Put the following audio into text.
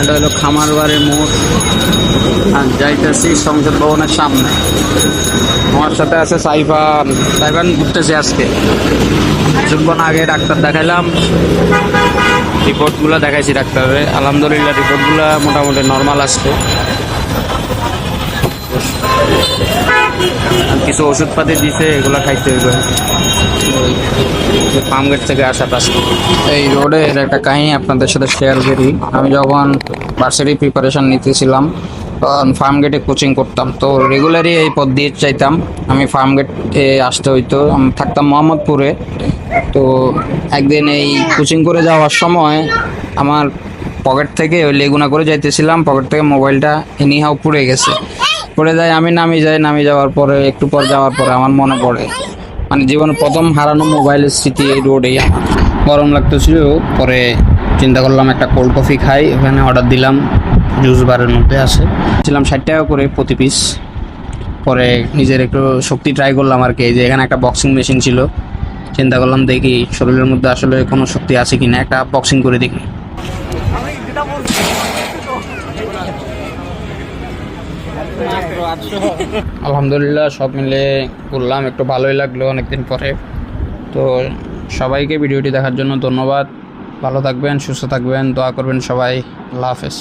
এটা হলো খামারবাড়ির মোড় আর যাইতেছি সংসদ ভবনের সামনে। আমার সাথে আছে সাইফান। সাইফান ঘুরতেছে আজকে। কিছুক্ষণ আগে ডাক্তার দেখাইলাম, রিপোর্টগুলো দেখাইছি ডাক্তারে। আলহামদুলিল্লাহ রিপোর্টগুলো মোটামুটি নর্মাল আসছে। কিছু ওষুধপাতি দিছে, এগুলো খাইতে হইবে। ফার্মগেট থেকে আসা আসছে। এই রোডের একটা কাহিনী আপনাদের সাথে শেয়ার করি। আমি যখন ভার্সিটি প্রিপারেশন নিতেছিলাম তখন ফার্মগেটে কোচিং করতাম, তো রেগুলারই এই পথ দিয়ে চাইতাম। আমি ফার্মগেটে আসতে হইতো, আমি থাকতাম মোহাম্মদপুরে। তো একদিন এই কোচিং করে যাওয়ার সময় আমার পকেট থেকে ওই লেগুনা করে যাইতেছিলাম, পকেট থেকে মোবাইলটা এনিহাও পড়ে গেছে। পড়ে যায়, আমি নামি যাওয়ার পরে একটু পর যাওয়ার পরে আমার মনে পড়ে, মানে জীবনে প্রথম হারানো মোবাইলের স্মৃতি এই রোডেই। গরম লাগতেছিল, পরে চিন্তা করলাম একটা কোল্ড কফি খাই। ওখানে অর্ডার দিলাম, জুস বারের মধ্যে আছে, ছিলাম 60 টাকা করে প্রতি পিস। পরে নিজের একটু শক্তি ট্রাই করলাম আর কি, যে এখানে একটা বক্সিং মেশিন ছিল। চিন্তা করলাম দেখি শরীরের মধ্যে আসলে কোনো শক্তি আছে কিনা, একটা বক্সিং করে দেখি। আলহামদুলিল্লাহ সব মিলে করলাম, একটু ভালোই লাগলো অনেকদিন পরে। তো সবাইকে ভিডিওটি দেখার জন্য ধন্যবাদ। ভালো থাকবেন, সুস্থ থাকবেন, দোয়া করবেন সবাই। আল্লাহ হাফেজ।